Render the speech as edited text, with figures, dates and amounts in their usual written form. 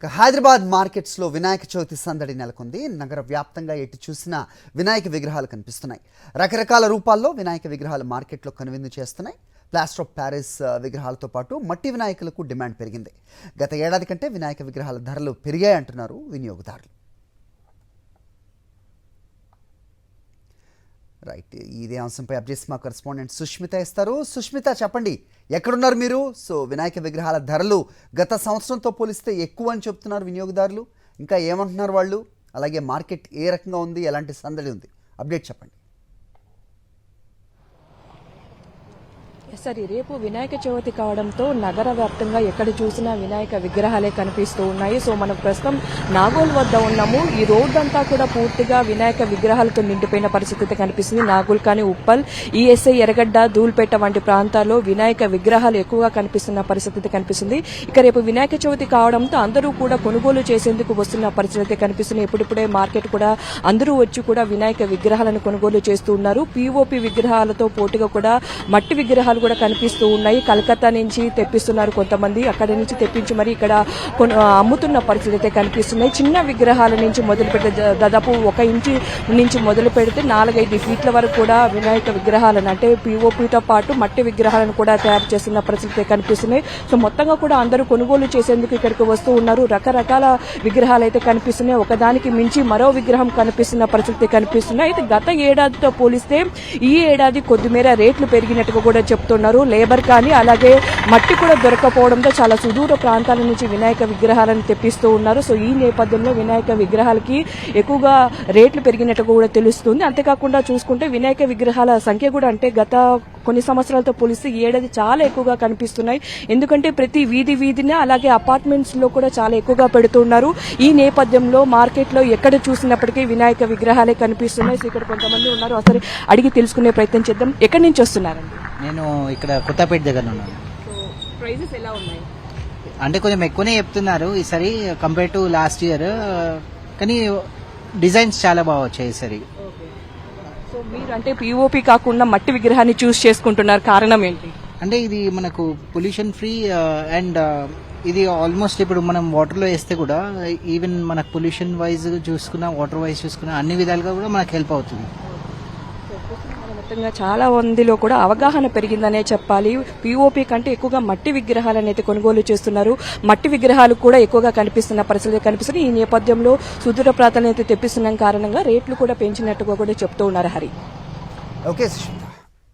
Hyderabad markets లో వినాయక చవితి సందడి నెలకొంది. నగర వ్యాప్తంగా ఎటు చూసినా వినాయక విగ్రహాలు కనిపిస్తున్నాయి. రకరకాల రూపాల్లో వినాయక విగ్రహాలు మార్కెట్లో కనువిందు చేస్తున్నాయి. ప్లాస్టర్ ఆఫ్ ప్యారిస్ విగ్రహాలతో పాటు మట్టి వినాయకులకు డిమాండ్ పెరిగింది. గత ఏడాది కంటే వినాయక విగ్రహాల ధరలు పెరిగాయి అంటున్నారు వినియోగదారులు. రైట్, ఇదే అంశంపై అప్డేట్స్ మా కరెస్పాండెంట్ సుష్మిత ఇస్తారు. సుష్మిత, చెప్పండి, ఎక్కడున్నారు మీరు? సో వినాయక విగ్రహాల ధరలు గత సంవత్సరంతో పోలిస్తే ఎక్కువ అని చెప్తున్నారు వినియోగదారులు. ఇంకా ఏమంటున్నారు వాళ్ళు? అలాగే మార్కెట్ ఏ రకంగా ఉంది, ఎలాంటి సందడి ఉంది? అప్డేట్ చెప్పండి. సరే, రేపు వినాయక చవితి కావడంతో నగర వ్యాప్తంగా ఎక్కడ చూసినా వినాయక విగ్రహాలే కనిపిస్తూ ఉన్నాయి. సో మనం ప్రస్తుతం నాగోల్ వద్ద ఉన్నాము. ఈ రోడ్ అంతా కూడా పూర్తిగా వినాయక విగ్రహాలతో నిండిపోయిన పరిస్థితి కనిపిస్తుంది. నాగోల్ కానీ, ఉప్పల్, ఈఎస్ఐ, ఎర్రగడ్డ, ధూల్పేట వంటి ప్రాంతాల్లో వినాయక విగ్రహాలు ఎక్కువగా కనిపిస్తున్న పరిస్థితి కనిపిస్తుంది. ఇక రేపు వినాయక చవితి కావడంతో అందరూ కూడా కొనుగోలు చేసేందుకు వస్తున్న పరిస్థితి కనిపిస్తుంది. ఇప్పుడిప్పుడే మార్కెట్ కూడా అందరూ వచ్చి కూడా వినాయక విగ్రహాలను కొనుగోలు చేస్తూ ఉన్నారు. పిఓపి విగ్రహాలతో పోటీగా కూడా మట్టి విగ్రహాలు కూడా కనిపిస్తూ ఉన్నాయి. కలకత్తా నుంచి తెప్పిస్తున్నారు కొంతమంది, అక్కడి నుంచి తెప్పించి మరి ఇక్కడ అమ్ముతున్న పరిస్థితి అయితే కనిపిస్తున్నాయి. చిన్న విగ్రహాల నుంచి మొదలు పెడితే దాదాపు 1 ఇంచు నుంచి మొదలు పెడితే 4-5 ఫీట్ల వరకు కూడా వినాయక విగ్రహాలను, అంటే పిఓపితో పాటు మట్టి విగ్రహాలను కూడా తయారు చేస్తున్న పరిస్థితి కనిపిస్తున్నాయి. సో మొత్తంగా కూడా అందరూ కొనుగోలు చేసేందుకు ఇక్కడికి వస్తూ ఉన్నారు. రకరకాల విగ్రహాలు అయితే కనిపిస్తున్నాయి. ఒకదానికి మించి మరో విగ్రహం కనిపిస్తున్న పరిస్థితి కనిపిస్తున్నాయి. అయితే గత ఏడాదితో పోలిస్తే ఈ ఏడాది కొద్దిమేర రేట్లు పెరిగినట్టుగా కూడా చెప్తున్నారు. లేబర్ కానీ అలాగే మట్టి కూడా దొరకపోవడంతో చాలా సుదూర ప్రాంతాల నుంచి వినాయక విగ్రహాలను తెప్పిస్తూ ఉన్నారు. సో ఈ నేపథ్యంలో వినాయక విగ్రహాలకి ఎక్కువగా రేట్లు పెరిగినట్టు కూడా తెలుస్తుంది. అంతేకాకుండా చూసుకుంటే వినాయక విగ్రహాల సంఖ్య కూడా, అంటే గత కొన్ని సంవత్సరాలతో పోలిస్తే ఈ ఏడాది చాలా ఎక్కువగా కనిపిస్తున్నాయి. ఎందుకంటే ప్రతి వీధిని అలాగే అపార్ట్మెంట్స్ లో కూడా చాలా ఎక్కువగా పెడుతున్నారు. ఈ నేపథ్యంలో మార్కెట్ లో ఎక్కడ చూసినప్పటికీ వినాయక విగ్రహాలే కనిపిస్తున్నాయి. సో ఇక్కడ కొంతమంది ఉన్నారు, ఒకసారి అడిగి తెలుసుకునే ప్రయత్నం చేద్దాం. ఎక్కడి నుంచి వస్తున్నారండి? నేను ఇక్కడ కొత్తపేట దగ్గర ఉన్నాను. ప్రైజెస్ ఎలా ఉన్నాయి? అంటే కొంచెం ఎక్కువనే చెప్తున్నారు ఈసారి కంపేర్ టు లాస్ట్ ఇయర్, కానీ డిజైన్స్ చాలా బాగా వచ్చాయి ఈసారి. సో మీరు అంటే పిఓపి కాకుండా మట్టి విగ్రహాన్ని చూస్ చేసుకుంటున్నారు, కారణం ఏంటి? అంటే ఇది మనకు పొల్యూషన్ ఫ్రీ అండ్ ఇది ఆల్మోస్ట్ ఇప్పుడు మనం వాటర్లో వేస్తే కూడా ఈవెన్ మనకు పొల్యూషన్ వైజ్ చూసుకున్నా, వాటర్ వైజ్ చూసుకున్నా, అన్ని విధాలుగా కూడా మనకు హెల్ప్ అవుతుంది. మొత్తంగా చాలా మందిలో కూడా అవగాహన పెరిగిందనే చెప్పాలి. పిఓపి కంటే ఎక్కువగా మట్టి విగ్రహాలను అయితే కొనుగోలు చేస్తున్నారు. మట్టి విగ్రహాలు కూడా ఎక్కువగా కనిపిస్తున్న పరిస్థితి కనిపిస్తుంది. ఈ నేపథ్యంలో సుదూర ప్రాంతాలను అయితే తెప్పిస్తున్న కారణంగా రేట్లు కూడా పెంచినట్టుగా కూడా చెప్తూ ఉన్నారు హరి. ఓకే.